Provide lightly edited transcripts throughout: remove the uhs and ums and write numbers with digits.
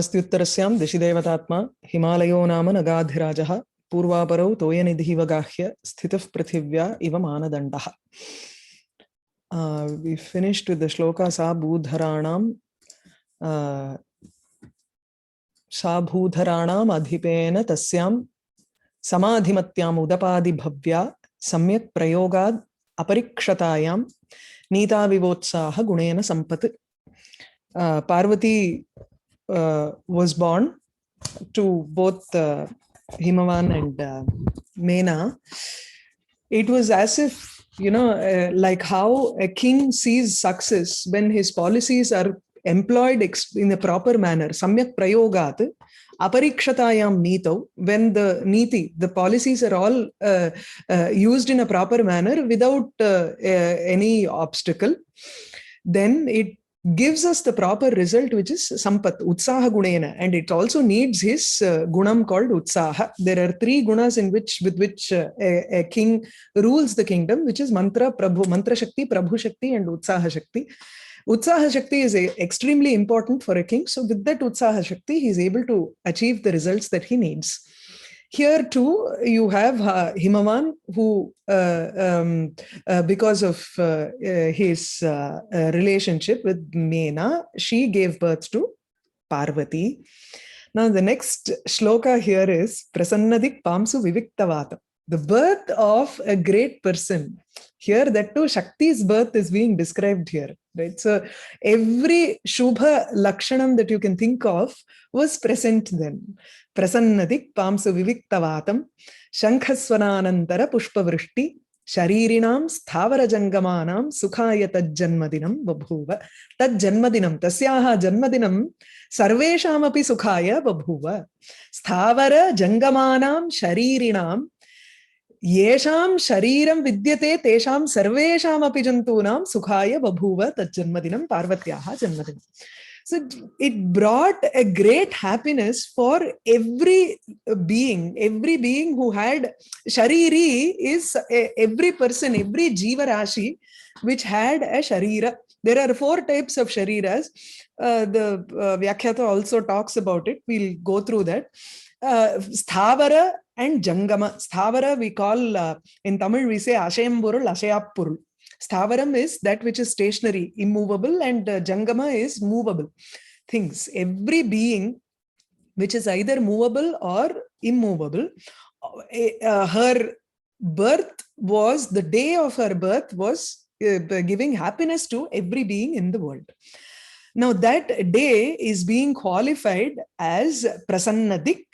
अस्त्युत्तरस्यां दिशिदेवतात्मा हिमालयो नाम नगाधिराजः पूर्वापरौ तोयनिधिः गाह्य स्थितः पृथिव्या इव मानदण्डः. We finished with the shloka सा भूधराणाम् अधिपेन तस्यां समाधिमत्याम् उदपादिभव्या सम्यक् प्रयोगाद् अपरिक्षतायां नीताविवोत्साह गुणेन सम्पत्. Parvati was born to both Himavan and Mena. It was as if, like how a king sees success when his policies are employed in a proper manner. Samyak prayogat, aparikshataayam nito, when the policies are all used in a proper manner without any obstacle, then it gives us the proper result, which is sampat, utsaha gunena, and it also needs his gunam called utsaha. There are three gunas with which a king rules the kingdom, which is mantra shakti, prabhu shakti, and utsaha shakti. Utsaha shakti is extremely important for a king. So with that utsaha shakti, he is able to achieve the results that he needs. Here too, you have Himavan, who, because of his relationship with Mena, she gave birth to Parvati. Now, the next shloka here is Prasannadik Pamsu Viviktavatam. The birth of a great person. Here, that too, Shakti's birth is being described here. Right? So, every Shubha Lakshanam that you can think of was present then. Prasannadik Pamsu Viviktavatam Shankhaswananantara Pushpavrishti Sharirinam Sthavara Jangamanam Sukhaya Tajjanmadinam Babhuva. Tajjanmadinam Tasyaha Janmadinam Sarveshamapi Sukhaya Babhuva. Sthavara Jangamanam Sharirinam Yesham Shariram Vidyate Tesham Sarvesham Api Jantunam Sukhaya Babhuva Tajjanmadinam Parvatyaha Janmadinam. So it brought a great happiness for every being who had Shariri is every person, every Jiva Rashi which had a Sharira. There are 4 types of Shariras. The Vyakhyata also talks about it. We'll go through that. Sthavara and Jangama. Sthavara we call, in Tamil we say Ashayamburul, Ashayapurul. Sthavaram is that which is stationary, immovable, and Jangama is movable things. Every being which is either movable or immovable, her birth was, the day of her birth was giving happiness to every being in the world. Now that day is being qualified as Prasannadik.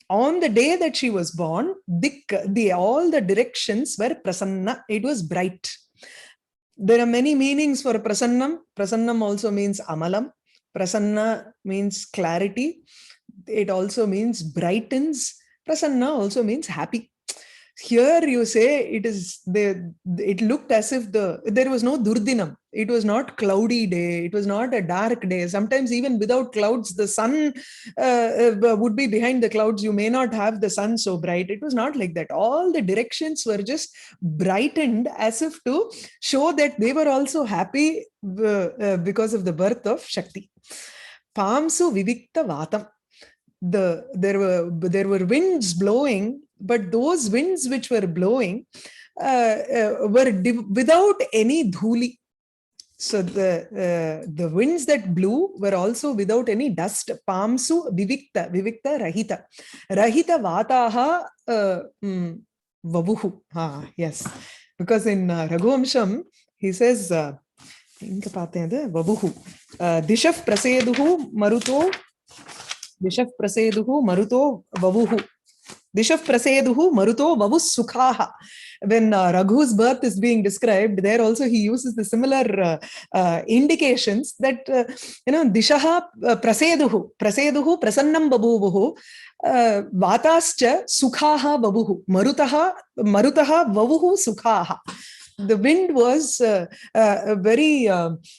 On the day that she was born, all the directions were prasanna. It was bright. There are many meanings for prasannam. Prasannam also means amalam. Prasanna means clarity. It also means brightens. Prasanna also means happy. Here you say it looked as if there was no durdinam. It was not cloudy day. It was not a dark day. Sometimes even without clouds, the sun would be behind the clouds. You may not have the sun so bright. It was not like that. All the directions were just brightened as if to show that they were also happy because of the birth of Shakti. Pamsu Vivikta Vatam. There were winds blowing, but those winds which were blowing were without any dhuli. So the winds that blew were also without any dust. Pamsu Vivikta Rahita. Rahita Vataha Vavuhu. Yes. Because in Raghuvamsham, he says, Vavuhu. Dishaf Praseduhu Maruto. Dishaf Praseduhu Maruto Vavuhu. Dishaf Praseduhu Maruto Vavus Sukhaha. When Raghu's birth is being described, there also he uses the similar indications that, Dishaha Praseduhu Prasannam Babuvuhu Vatascha Sukhaha Babuhu Marutaha Vavuhu Sukhaha. The wind was very,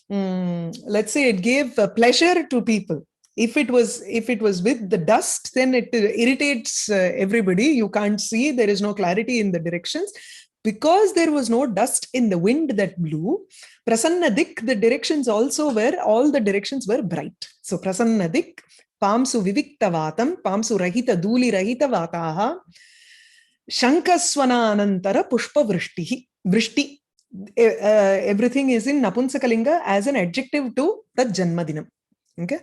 let's say it gave pleasure to people. If it was with the dust, then it irritates everybody. You can't see. There is no clarity in the directions. Because there was no dust in the wind that blew, Prasannadik, all the directions were bright. So Prasannadik, Pamsu Viviktavatam, Pamsu Rahita Duli Rahita Vataha, Shankaswana Anantara Pushpa Vrishti. Vrishti. Everything is in Napunsakalinga as an adjective to the Janmadinam. Okay.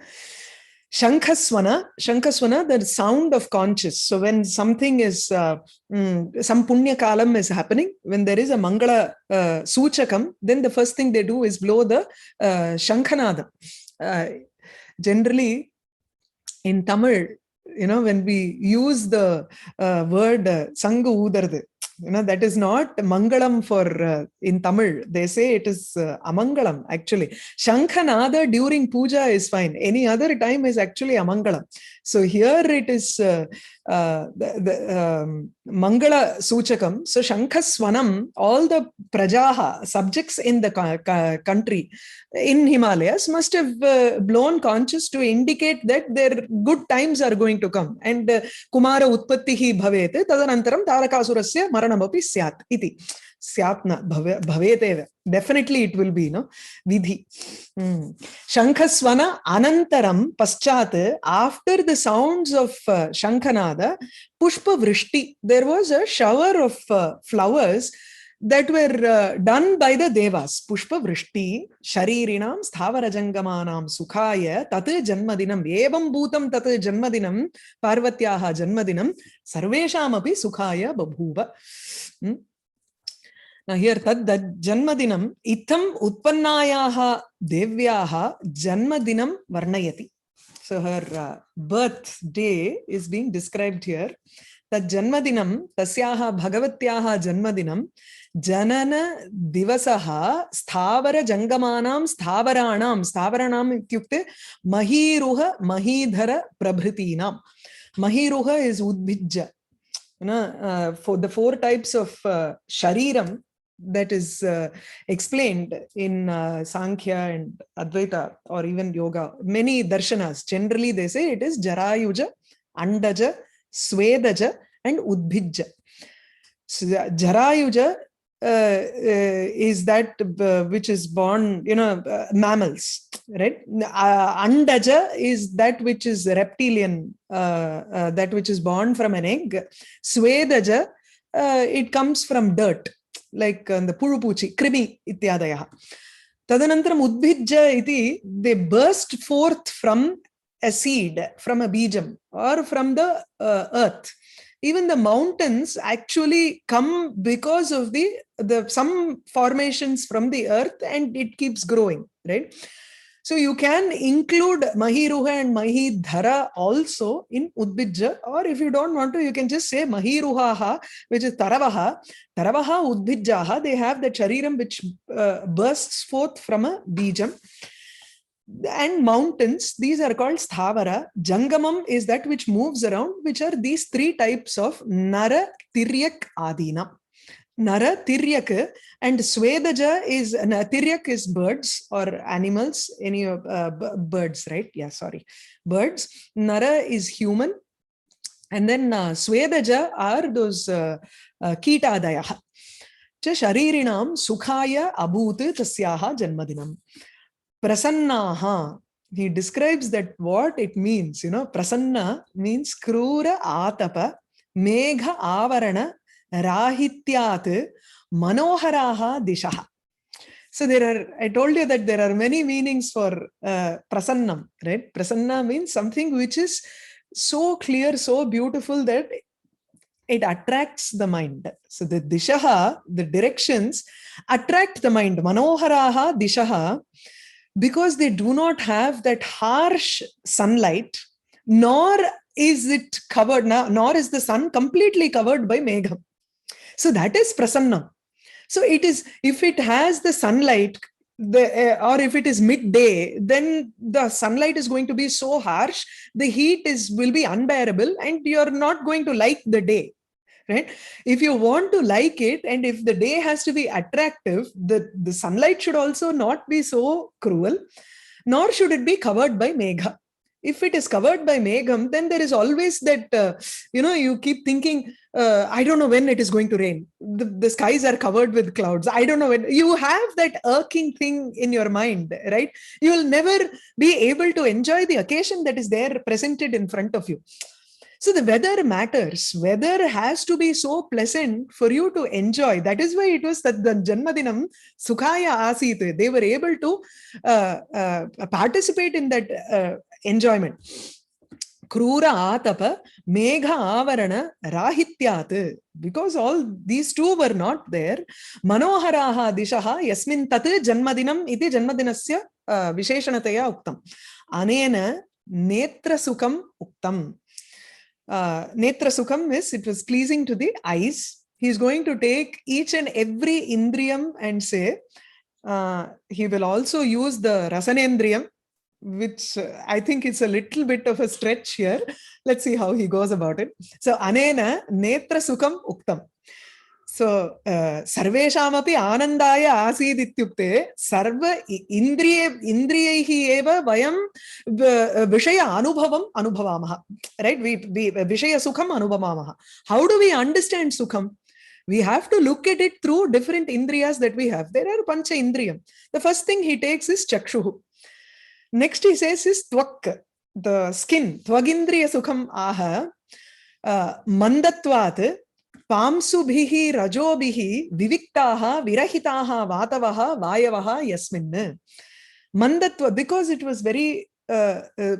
Shankhaswana, the sound of conches. So when something is, some punya kalam is happening, when there is a mangala suchakam, then the first thing they do is blow the shankhanadam. Generally, in Tamil, when we use the word sangu udardu, that is not mangalam for in Tamil. They say it is amangalam actually. Shankhanada during puja is fine. Any other time is actually amangalam. So here it is the mangala suchakam. So Shankhaswanam, all the prajaha, subjects in the country in Himalayas must have blown conches to indicate that their good times are going to come. And Kumara utpattihi bhavete tadanantaram Tarakasurasya maranamapi syat iti. Syatna bhaveteva. Definitely it will be, no? Vidhi. Shankhaswana anantaram paschat, after the sounds of Shankhanada, Pushpa Vrishti. There was a shower of flowers that were done by the devas. Pushpa Vrishti, Sharirinam, Sthavarajangamanam, Sukhaya, Tat Janmadinam, Evam Bhutam Tat Janmadinam, Parvatyaha Janmadinam, Sarvesham api Sukhaya Babhuva. Now here, tad Janmadinam, Itham Utpannayaha Devyaha Janmadinam Varnayati. So her birthday is being described here. Tad Janmadinam, Tasyaha Bhagavatyaha Janmadinam, Janana Divasaha Sthavara Jangamanam Stavaranam ityukte Mahiruha Mahidhara Prabhritinam. Mahiruha is Udbhijja. For the 4 types of Shariram that is explained in Sankhya and Advaita or even Yoga, many darshanas, generally they say it is Jarayuja, Andaja, Swedaja and Udbhijja. So Jarayuja is that which is born, mammals, right? Andaja is that which is reptilian, that which is born from an egg. Swedaja, it comes from dirt, like the Purupuchi, Krimi, ityadayaha. Tadanantaram Udbhijja iti, they burst forth from a seed, from a bijam, or from the earth. Even the mountains actually come because of the some formations from the earth, and it keeps growing, right? So you can include Mahiruha and Mahidhara also in Udbhijja, or if you don't want to, you can just say Mahiruhaha, which is Taravaha. Taravaha, Udbhijjaha, they have the Shariram which bursts forth from a bijam. And mountains, these are called Sthavara. Jangamam is that which moves around, which are these 3 types of Nara, Tiryak, Adina. Nara, Tiryak, and Swedaja is, Tiryak is birds or animals, any birds, right? Yeah, sorry. Birds. Nara is human. And then Swedaja are those Kitadaya. Cha Sharirinam Sukhaya Abhut Tasyaha Janmadinam. Prasannaha, he describes that what it means, prasanna means krura atapa, megha avarana, rahityat, manoharaha dishaha. So I told you that there are many meanings for prasannam, right? Prasanna means something which is so clear, so beautiful that it attracts the mind. So the dishaha, the directions, attract the mind. Manoharaha dishaha, because they do not have that harsh sunlight, nor is it covered, nor is the sun completely covered by megham. So that is prasanna. So it is, if it has the sunlight, or if it is midday, then the sunlight is going to be so harsh, the heat will be unbearable, and you're not going to like the day. Right? If you want to like it, and if the day has to be attractive, the sunlight should also not be so cruel, nor should it be covered by megha. If it is covered by Megham, then there is always that, you keep thinking, I don't know when it is going to rain. The skies are covered with clouds. I don't know when. You have that irking thing in your mind, right? You will never be able to enjoy the occasion that is there presented in front of you. So the weather matters. Weather has to be so pleasant for you to enjoy. That is why it was that the Janmadinam Sukhaya Asit. They were able to participate in that enjoyment. Krura Atapa Megha Avarana Rahityat. Because all these two were not there. Manoharaha Dishaha Yasmin Tat Janmadinam iti Janmadinasya Visheshanataya Uktam. Anena Netra Sukham Uktam. Netra Sukham is, it was pleasing to the eyes. He is going to take each and every indriyam and say, he will also use the Rasanendriyam, which I think it's a little bit of a stretch here. Let's see how he goes about it. So, Anena Netra Sukham Uktam. So, Sarveshamapi Anandaya Asid Ityukte Sarva Indriyaihi Eva Vayam Vishaya Anubhavam Anubhavamaha. Right? We Vishaya Sukham Anubhavamaha. How do we understand Sukham? We have to look at it through different indriyas that we have. There are Pancha Indriyam. The first thing he takes is Chakshuhu. Next he says is Tvak, the skin. Tvagindriya Sukham Aha Mandatvat Pamsubhihi Rajobhihi Viviktaha Virahitaha Vatavaha Vayavaha Yasmin. Mandatva, because it was very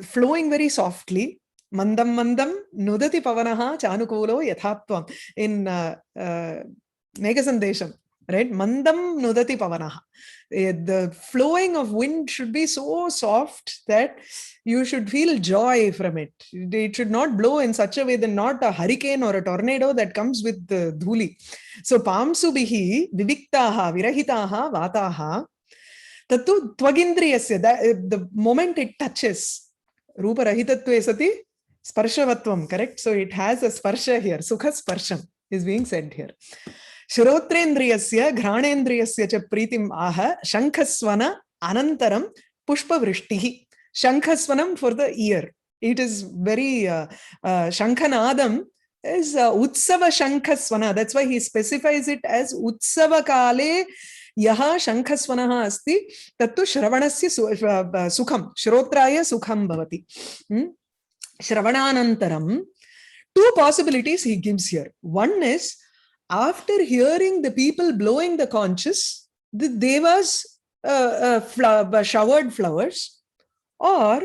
flowing very softly. Mandam Mandam Nudati Pavanaha Chanukulo Yathatvam in Meghasandesham. Right? Mandam Nudati Pavanaha. The flowing of wind should be so soft that you should feel joy from it. It should not blow in such a way that not a hurricane or a tornado that comes with the dhuli. So Pamsubihi Viviktaha Virahitaha Vataha Tatu Tvagindriyasya. The moment it touches, Rupa Rahitatve Sati Sparshavatvam, correct? So it has a sparsha here. Sukha Sparsham is being said here. Shirotrendriyasya Ghanendriyasya cha Pritim Aha Shankhasvana Anantaram Pushpa Vrishtihi. Shankhasvanam for the ear. It is very Shankhanadam is Utsava Shankhasvana. That's why he specifies it as Utsava Kale Yaha Shankhasvanaha Asti Tattu Shravanasya Sukham. Shrotraya Sukham Bhavati. Shravananantaram. Two possibilities he gives here. One is, after hearing the people blowing the conches, the devas showered flowers. Or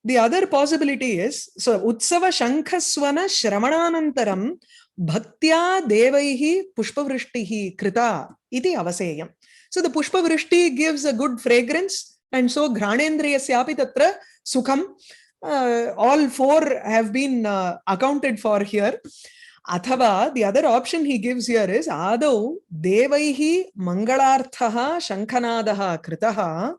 the other possibility is, so Utsava Shankhasvana Shramananantaram Bhaktya Devaihi Pushpavrishtihi Krita iti avaseyam. So the Pushpavrishti gives a good fragrance, and so Ghanendriyasyapi Tatra Sukham. All four have been accounted for here. Athava, the other option he gives here is Adau Devaihi Mangalarthaha Shankhanadaha Kritaha.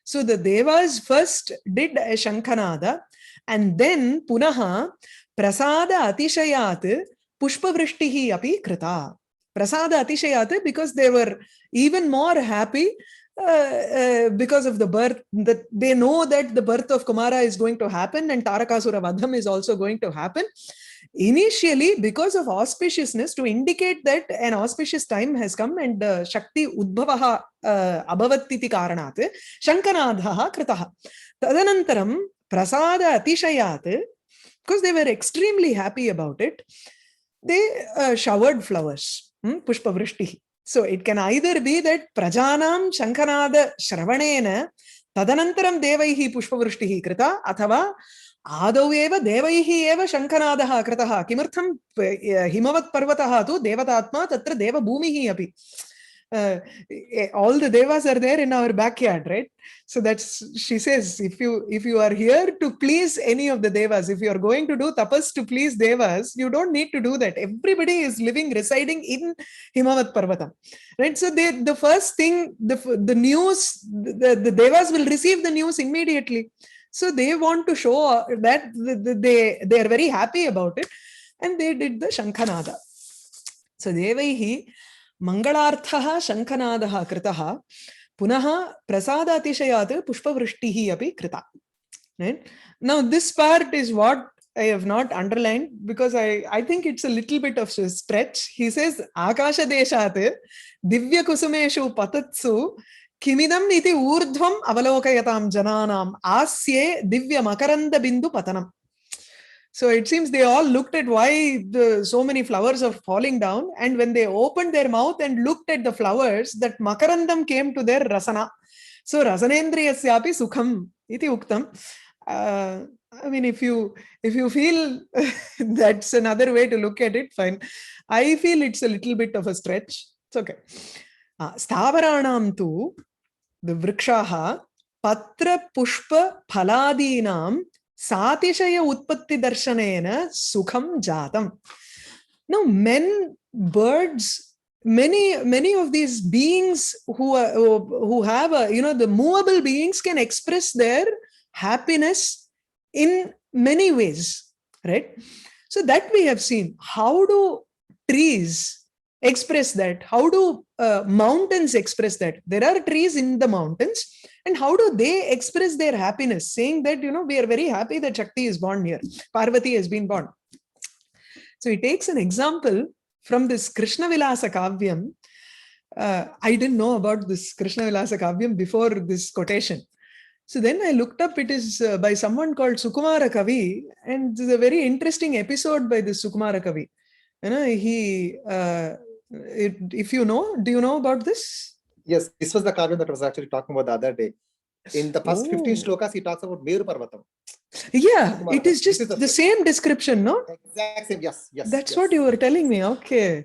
So the Devas first did a Shankhanada, and then Punaha Prasada Atishayat Pushpavrishtihi api Krita. Prasada Atishayat, because they were even more happy because of the birth, that they know that the birth of Kumara is going to happen and Tarakasura Vadham is also going to happen. Initially, because of auspiciousness, to indicate that an auspicious time has come and Shakti Udbhavaha Abhavattiti Karanat, Shankanadhaha Kritaha. Tadanantaram Prasada Atishayat, because they were extremely happy about it, they showered flowers, Pushpavrishti. So it can either be that Prajanam Shankhanada Shravanena Tadanantaram Devaihi Pushpavrishtihi Krita, Athava Adau eva devaihi eva Shankhanadaha krataha. Kimartham Himavat Parvataha tu Devatatma Tatra Deva Bhumihi api. All the devas are there in our backyard, right? So that's, she says, if you are here to please any of the devas, if you are going to do tapas to please devas, you don't need to do that. Everybody is residing in Himavat Parvatam, right? So the first thing, the news, the devas will receive the news immediately. So they want to show that they are very happy about it, and they did the Shankhanada. So Devaihi Mangalarthaha Shankhanadaha Kritaha Punaha Prasada Atishayat Pushpavrishtihi api Krita. Right? Now, this part is what I have not underlined because I think it's a little bit of a stretch. He says, Akasha Deshat, Divya Kusumeshu Patatsu, Kimidam iti urdhvam avalokayatam jananam asye divya makaranda bindu patanam. So it seems they all looked at why so many flowers are falling down, and when they opened their mouth and looked at the flowers, that makarandam came to their rasana. So rasanendriyasyapi sukham iti uktam. I mean, if you feel that's another way to look at it, fine. I feel it's a little bit of a stretch. It's okay. Stavaranam tu, the vrikshaha, patra pushpa phaladinam satishaya utpatti darshanena sukham jatam. Now, men, birds, many of these beings who have a, the movable beings can express their happiness in many ways, right? So that we have seen. How do trees express that? How do mountains express that? There are trees in the mountains, and how do they express their happiness, saying that, we are very happy that Shakti is born here, Parvati has been born. So he takes an example from this Krishna Vilasa Kavyam. I didn't know about this Krishna Vilasa Kavyam before this quotation. So then I looked up, it is by someone called Sukumara Kavi, and this is a very interesting episode by this Sukumara Kavi. If you know, do you know about this? Yes, this was the Kavyam that I was actually talking about the other day. In the first 15 shlokas, he talks about Meru Parvatam. Yeah, it is just the same description, no? Exact same, yes. That's what you were telling me. Okay.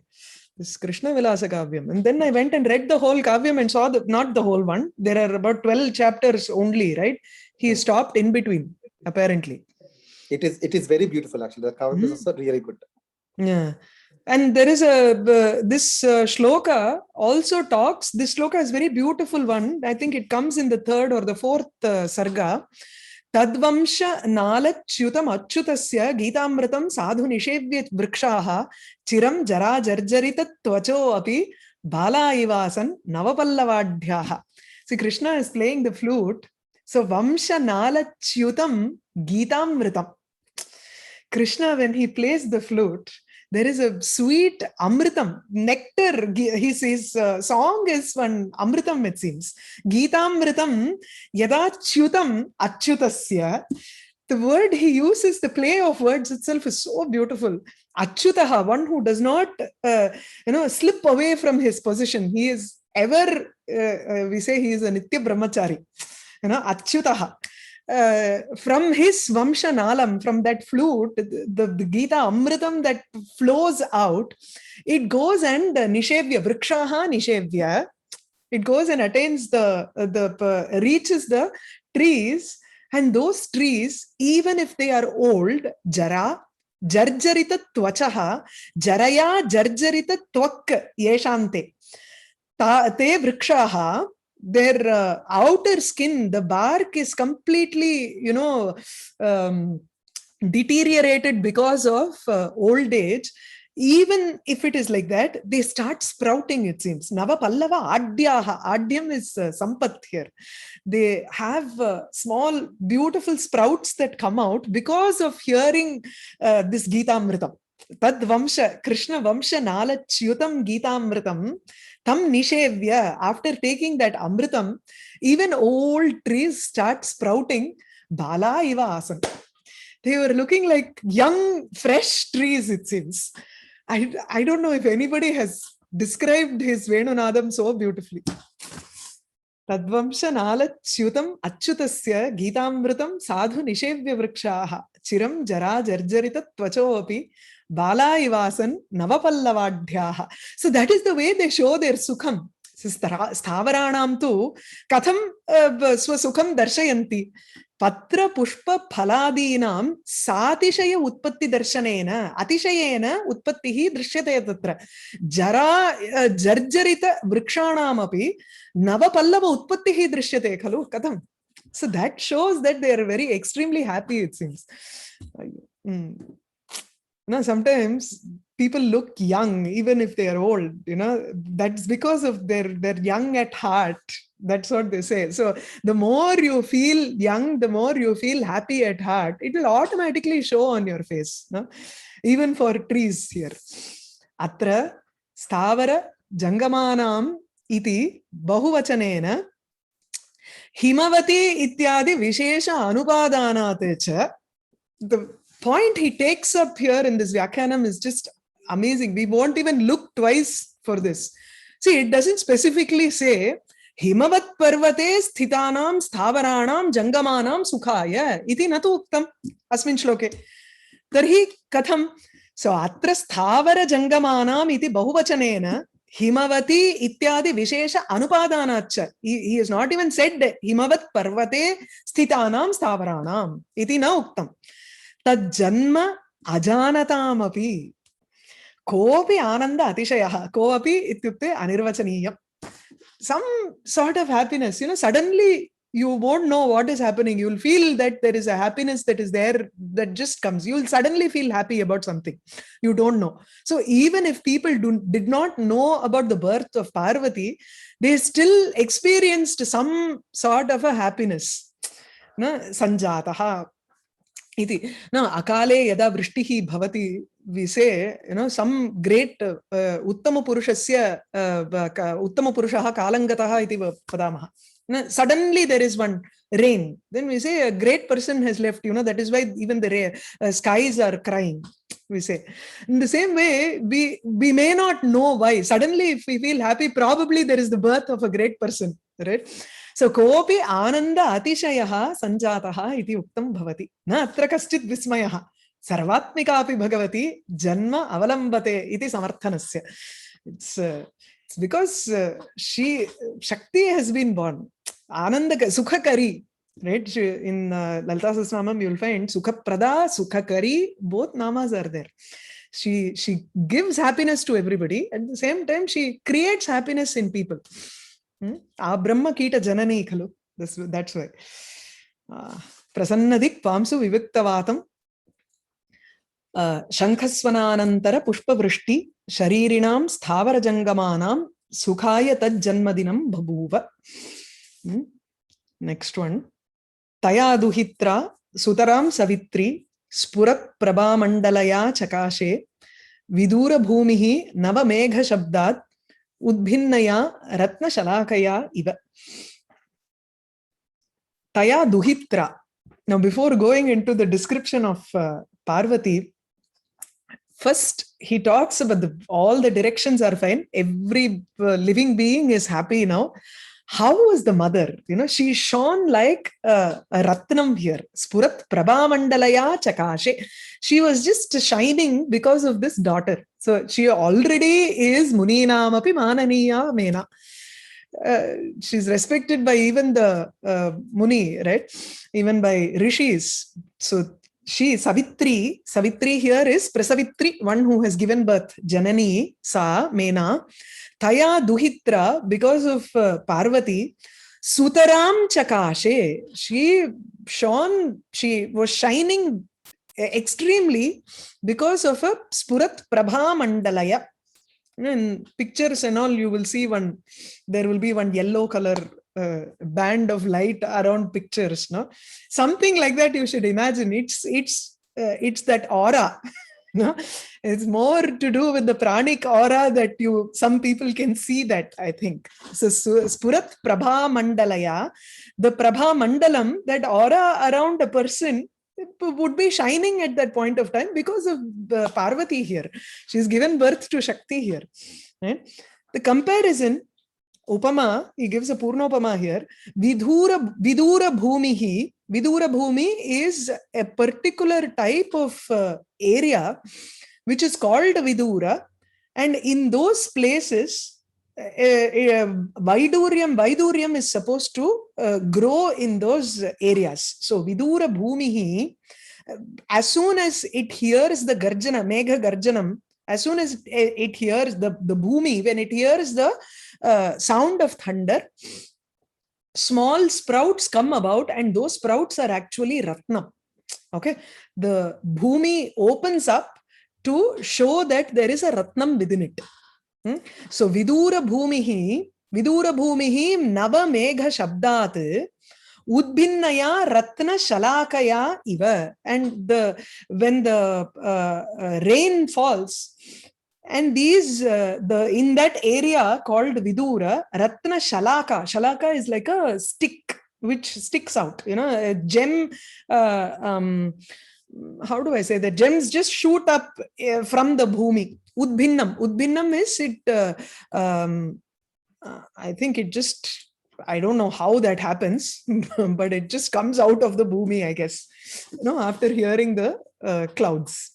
This Krishna Vilasa Kavyam. And then I went and read the whole Kavyam and saw not the whole one. There are about 12 chapters only, right? He stopped in between, apparently. It is very beautiful, actually. The Kavyam is also really good. Yeah. And there is this shloka also talks, this shloka is very beautiful one. I think it comes in the third or the fourth sarga. Tadvamsha nalachyutam achyutasya Gitamritam sadhu nishevya vrikshaha chiram jara jarjarita tvacho api bala ivasan navapallavadhyaha. See, Krishna is playing the flute. So Vamsha nalachyutam Gitamritam. Krishna, when he plays the flute, there is a sweet amritam, nectar. His song is one amritam, it seems. Gitamritam yadachyutam achyutasya. The word he uses, the play of words itself is so beautiful. Achyutaha, one who does not, slip away from his position. He is ever, we say he is a nitya brahmachari. Achyutaha. From his Vamsha Nalam, from that flute, the Gita Amritam that flows out, it goes and Nishevya, Vrikshaha Nishevya, it goes and attains reaches the trees, and those trees, even if they are old, Jara, Jarjarita Tvachaha, Jaraya Jarjarita Tvak Yeshante, Te Vrikshaha. Their outer skin, the bark is completely, deteriorated because of old age. Even if it is like that, they start sprouting, it seems. Nava Pallava Adhyaha. Adhyam is Sampath here. They have small, beautiful sprouts that come out because of hearing this Gitamritam. Tad Vamsha, Krishna Vamsha Nalachyutam Gitamritam. Tam Nishevya, after taking that Amritam, even old trees start sprouting. Bala iva asan. They were looking like young, fresh trees, it seems. I don't know if anybody has described his Venunadam so beautifully. Tadvamsha nalachyutam achyutasya Gitamritam sadhu nishevya vrikshaha chiram jara jarjarita tvacho api Bala ivasan navapallavadhyaha. So that is the way they show their sukham. Stavaranam tu katham swasukham darshayanti. Patra pushpa phaladinam satishaya utpatti darshanena atishayena utpattihi drishyate tatra. Jara jarjarita vrikshanam api navapallava utpattihi drishyate khalu katham. So that shows that they are very extremely happy, it seems. Sometimes people look young even if they are old, that's because of they're young at heart. That's what they say. So the more you feel young, the more you feel happy at heart, it will automatically show on your face. No? Even for trees here. Atra sthavara jangamanam iti bahuvachanena himavati ityadi vishesha anupadanat cha. The point he takes up here in this Vyakyanam is just amazing. We won't even look twice for this. See, it doesn't specifically say Himavat parvate sthitanam sthavaranam jangamanam sukhaya iti natu uktam asmin shloke. Tarhi katham. So atra sthavara jangamanam iti bahuvachanena Himavati ityadi vishesha anupadanacha. He has not even said Himavat parvate sthitanam stavaranam iti na uktam. Tad janma ajanatamapi kopi ananda atishayah. Koapi ityukte anirvachaniyam. Some sort of happiness, suddenly you won't know what is happening. You'll feel that there is a happiness that is there that just comes. You'll suddenly feel happy about something. You don't know. So even if people did not know about the birth of Parvati, they still experienced some sort of a happiness. Sanjataha. Iti. Now, akale yada vrishtihi bhavati, we say, some great uttama purushasya, uttama purushaha kalangataha iti padamaha. Suddenly there is one rain. Then we say a great person has left, that is why even the skies are crying, we say. In the same way, we may not know why. Suddenly, if we feel happy, probably there is the birth of a great person, right? So, kopi ananda atishayaha sanjataha iti uktam bhavati. Na atra kaschit vismayaha. Sarvatmika api bhagavati janma avalambate iti samarthanasya. It's because Shakti has been born. Ananda, Sukhakari, right? In Lalita Sahasranamam, you will find Sukhaprada, Sukhakari, both namas are there. She gives happiness to everybody. At the same time, she creates happiness in people. Brahma Kita Janani Khalu. That's why. Prasannadik Pamsu Viviktavatam Shankhasvananantara Pushpa Vrishti Sharirinam Sthavara Jangamanam Sukhaya Tad Janmadinam Bhabuva. Next one. Taya Duhitra Sutaram Savitri Spurat Prabha Mandalaya Chakashe Vidura Bhumihi Nava Megha Shabdat Udbhinnaya Ratna Shalakaya Iva. Taya Duhitra. Now, before going into the description of Parvati, first he talks about all the directions are fine. Every living being is happy now. How was the mother? She shone like a ratnam here. Spurat Prabha Mandalaya Chakashe. She was just shining because of this daughter. So she already is Muninam api Mananiya Mena. She's respected by even the Muni, right? Even by Rishis. So she, Savitri here is Prasavitri, one who has given birth. Janani, Sa, Mena. Taya Duhitra, because of Parvati. Sutaram Chakashe. She was shining extremely because of a Spurat Prabha Mandalaya. In pictures and all, you will see there will be one yellow color band of light around pictures. No, something like that you should imagine. It's that aura. No, it's more to do with the pranic aura that some people can see that, I think. So Spurat Prabha Mandalaya, the Prabha Mandalam, that aura around a person would be shining at that point of time because of Parvati here. She's given birth to Shakti here. Right? The comparison, Upama, he gives a Purnopama here. Vidura Bhumihi. Vidura Bhumi is a particular type of area which is called Vidura. And in those places, Vaidurium is supposed to grow in those areas. So Vidura Bhumihi, as soon as it hears the Garjana, Megha Garjanam, as soon as it hears the Bhumi, when it hears the sound of thunder, small sprouts come about, and those sprouts are actually Ratnam. Okay, the Bhumi opens up to show that there is a Ratnam within it. So Vidura Bhumihi, vidura bhumihi nava megha shabdat udbhinnaya ratna shalakaya iva. And when the rain falls, and these in that area called Vidura, Ratna Shalaka. Shalaka is like a stick which sticks out, a gem. How do I say that? Gems just shoot up from the bhumi. Udbhinnam. Udbhinnam is it. I think it just. I don't know how that happens, but it just comes out of the bhumi, I guess. After hearing the clouds.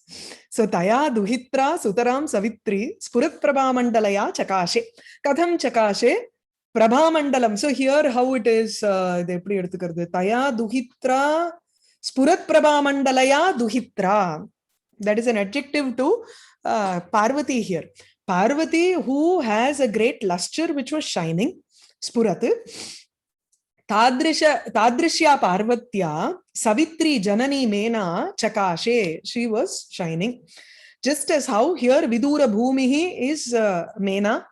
So Taya Duhitra Sutaram Savitri Spurat Prabhamandalaya Chakashe. Katham Chakashe Prabhamandalam. So here how it is Taya Duhitra Spurat Prabhamandalaya Duhitra. That is an adjective to Parvati here. Parvati, who has a great luster which was shining. Spurat. Tadrishya Parvatya Savitri Janani Mena Chakashe. She was shining. Just as how here Vidura Bhumihi is Mena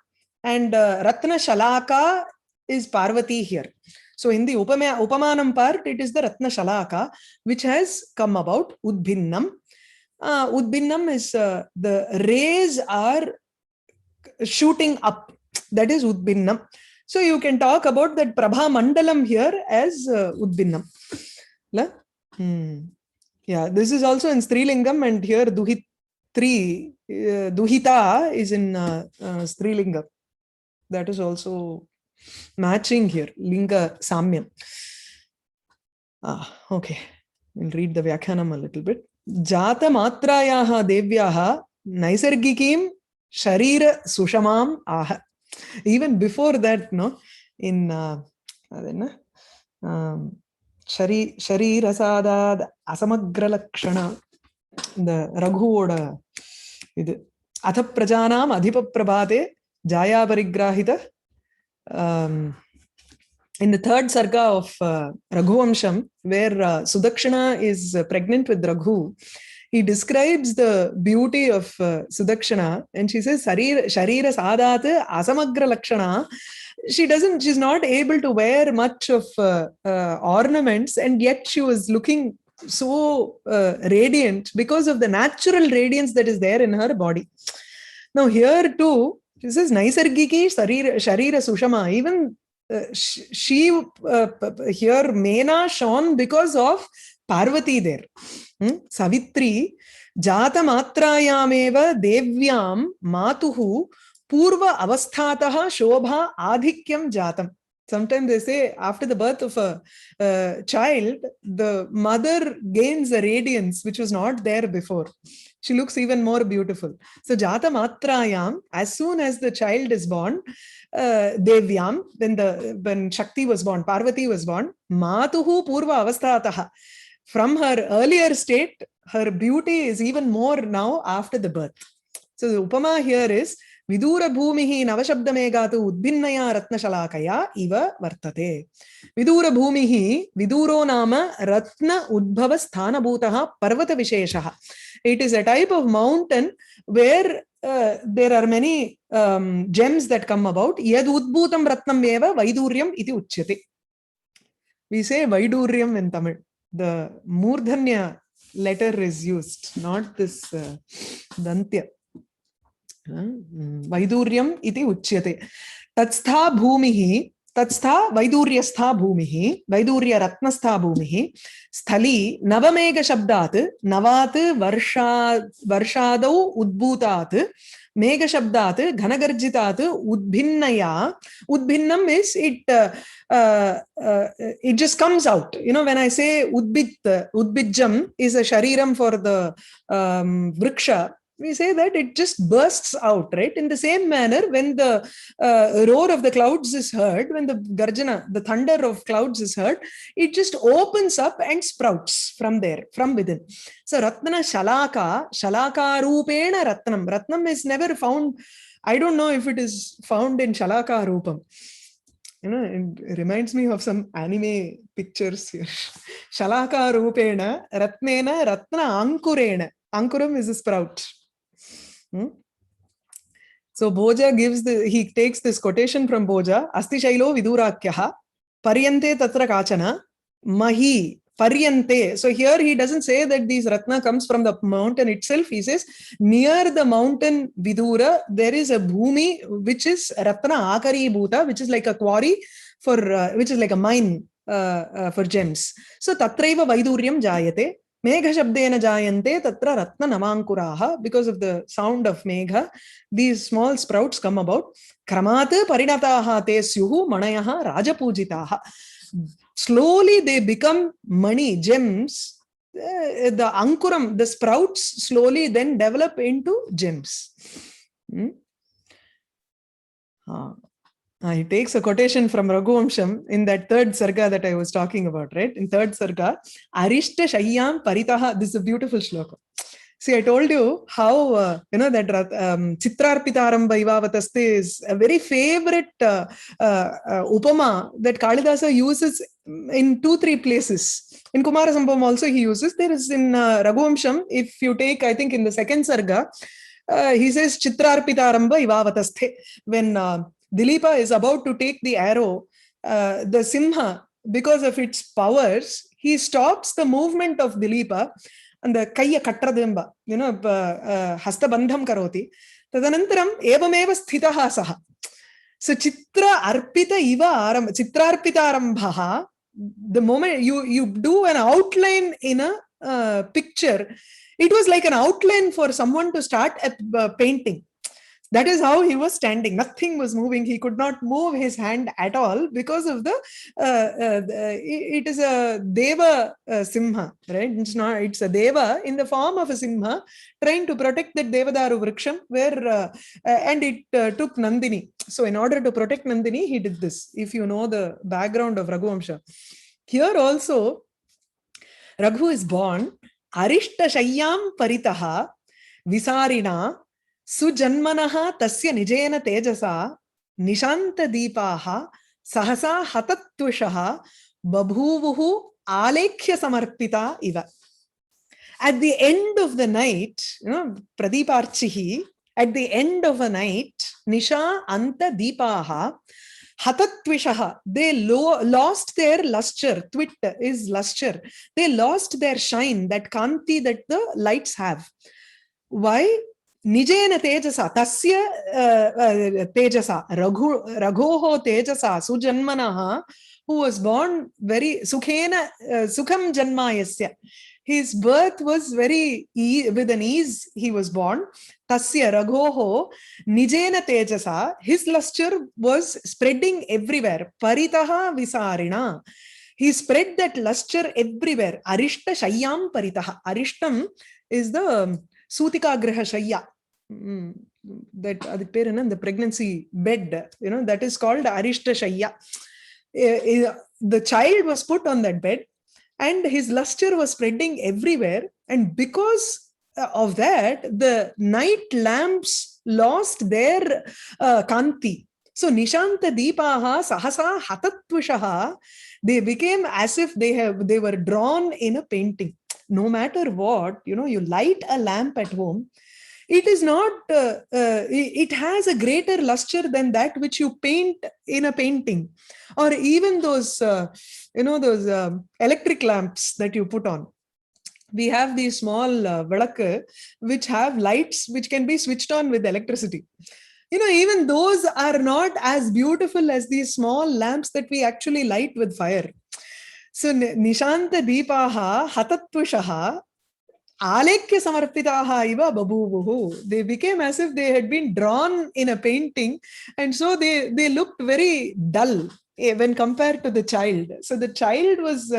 and Ratna Shalaka is Parvati here. So in the Upamanam part, it is the Ratna Shalaka which has come about. Udbhinnam. Udbhinnam is the rays are shooting up. That is Udbhinnam. So you can talk about that Prabha Mandalam here as Udbhinnam. Yeah, this is also in Strilingam, and here Duhitri, Duhita is in Strilingam. That is also matching here, Linga Samyam. Okay, we'll read the Vyakhanam a little bit. Jata Matrayaha Devyaha Naisargikim Sharira Sushamam Aha. Even before that, in Sharira Sadad Asamagra Lakshana, the Raghuoda, Atha Prajanam Adhipa Prabhate, Jaya Parigrahita. In the third sarga of Raghuvamsham, where Sudakshana is pregnant with Raghu, he describes the beauty of Sudakshana, and she says, Sharira Sadat Asamagra Lakshana. She's not able to wear much of ornaments, and yet she was looking so radiant because of the natural radiance that is there in her body. Now here too, she says, Naisargiki Sharira Sushama. Even she here Mena shone because of Parvati there. Savitri Jata Matrayameva Devyam Matuhu Purva Avasthataha Shobha Adhikyam Jatam. Sometimes they say after the birth of a child, the mother gains a radiance which was not there before. She looks even more beautiful. So Jata Matrayam, as soon as the child is born, Devyam, when Shakti was born, Parvati was born, Matuhu Purva Avasthataha. From her earlier state, her beauty is even more now after the birth. So the Upama here is Vidura Bhumihi Navashabda Megatu Udbhinnaya Ratna Shalakaya Iva Vartate. Vidura Bhumihi Viduro Nama Ratna Udbhava Sthana Bhutaha Parvata Visheshaha. It is a type of mountain where there are many gems that come about. Yad Udbhutam Ratnam Eva Vaiduryam iti Uchyate. We say Vaiduryam in Tamil. The Murdhanya letter is used, not this Dantya. Vaiduryam iti uchyate. Tatstha bhumihi, tatstha Vaiduryastha bhumihi, Vaidurya Ratnastha bhumihi, Sthali Navamega Shabdat, Navat Varshadau Udbhutat, Mega Shabdat, Ghanagarjitat, Udbhinnaya. Udbhinnam is it just comes out. When I say Udbijam is a shariram for the vriksha, we say that it just bursts out, right? In the same manner, when the roar of the clouds is heard, when the garjana, the thunder of clouds is heard, it just opens up and sprouts from there, from within. So Ratna Shalaka, Shalaka Rupena Ratnam. Ratnam is never found. I don't know if it is found in Shalaka Rupam. It reminds me of some anime pictures here. Shalaka Rupena Ratnena Ratna Ankurena. Ankuram is a sprout. So Bhoja he takes this quotation from Bhoja, Asti Shailo Vidurakyaha, Paryante Tatra Kachana, Mahi, Paryante. So here he doesn't say that these Ratna comes from the mountain itself. He says, near the mountain Vidura, there is a Bhumi, which is Ratna Akari Bhuta, which is like a quarry for, which is like a mine for gems. So Tatraiva Vaiduryam Jayate. Megha Shabdena Jayante Tatra Ratna Namankuraha, because of the sound of Megha, these small sprouts come about. Kramat Parinataha Te Syuhu Manayaha Rajapujitaha. Slowly they become money, gems. The Ankuram, the sprouts slowly then develop into gems. He takes a quotation from Raghuvamsham in that third sarga that I was talking about, right? In third sarga, Arishta Shayyam Paritaha. This is a beautiful shloka. See, I told you how, that Chitrarpitaram Vaivavataste is a very favorite upama that Kalidasa uses in 2-3 places. In Kumarasambhavam also he uses. There is in Raghuvamsham, if you take, I think in the second sarga, he says Chitrarpitaram Vaivavataste. When Dilipa is about to take the arrow, the Simha, because of its powers, he stops the movement of Dilipa and the Kaya Katrademba, Hastabandham Karoti. Tadanantaram Evameva Sthitaha Saha. So Chitra Arpita Iva Aram, Chitrarpita Arambhaha, the moment you do an outline in a picture, it was like an outline for someone to start a painting. That is how he was standing. Nothing was moving. He could not move his hand at all because of the. It is a Deva Simha, right? It's a Deva in the form of a Simha trying to protect that Devadaru Vriksham, where and it took Nandini. So in order to protect Nandini, he did this. If you know the background of Raghuvamsha, here also Raghu is born Arishta Shayyam Paritaha Visarina Sujanmanaha Tasya Nijena Tejasa Nishanta Deepaha Sahasa Hatattushaha Babhuvuhu Alekhya Samarpita Iva. At the end of the night, Pradiparchihi, at the end of a night, Nisha Anta Deepaha Hatatvishaha, they lost their luster. Twit is luster. They lost their shine, that kanti that the lights have. Why? Nijena Tejasa, Tasya Tejasa, Raghoho Tejasa, Sujanmanaha, who was born very Sukhena, Sukham Janmayasya. His birth was very with an ease, he was born. Tasya Raghoho Nijena Tejasa, his luster was spreading everywhere. Paritaha Visarina. He spread that luster everywhere. Arishta Shayyam Paritaha. Arishtam is the Sutika Graha Shayya. That the pregnancy bed, that is called Arishta Shayya. The child was put on that bed and his luster was spreading everywhere. And because of that, the night lamps lost their kanti. So Nishanta Deepaha Sahasa Hatatvishaha, they became as if they were drawn in a painting. No matter what, you light a lamp at home, it is not, it has a greater luster than that which you paint in a painting. Or even those, those electric lamps that you put on. We have these small valak which have lights which can be switched on with electricity. Even those are not as beautiful as these small lamps that we actually light with fire. So Nishanta Deepaha Hatatvishaha Alekhya Samarpitaha Iva Babuvuhu. They became as if they had been drawn in a painting, and so they looked very dull when compared to the child. So the child was,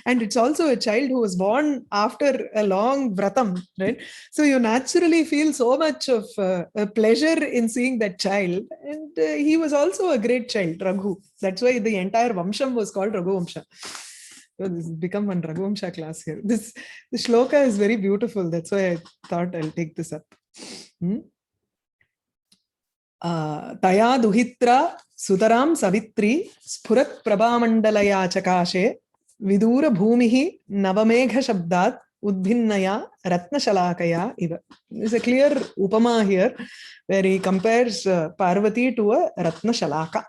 and it's also a child who was born after a long vratam, right? So you naturally feel so much of pleasure in seeing that child. And he was also a great child, Raghu. That's why the entire Vamsham was called Raghuvamsha. So this has become one Raghuvamsha class here. The shloka is very beautiful. That's why I thought I'll take this up. Taya duhitra Sutaram Savitri Spurat Prabhamandalaya Chakashe Vidura Bhumihi Navamegha Shabdat udbhinnaya ratnashalakaya iva. There's a clear upama here where he compares Parvati to a ratnashalaka.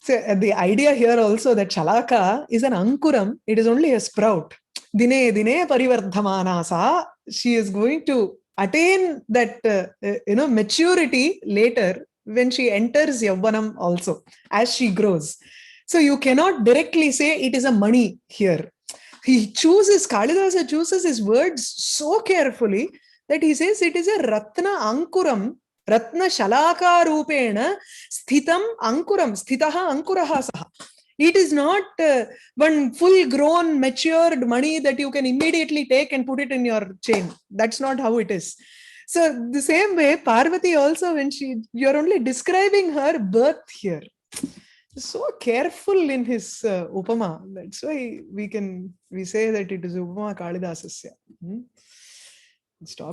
So the idea here also that shalaka is an ankuram, it is only a sprout. Dine dine parivardhamana sa, she is going to attain that maturity later when she enters Yavvanam also, as she grows. So you cannot directly say it is a mani here. Kalidasa chooses his words so carefully that he says it is a ratna ankuram, ratna shalaka rupena sthitam ankuram, sthitaha ankuraha saha. It is not one full grown matured mani that you can immediately take and put it in your chain. That's not how it is. So the same way Parvati also, when you're only describing her birth here, so careful in his upama. That's why we say that it is upama Kalidasasya. Stop.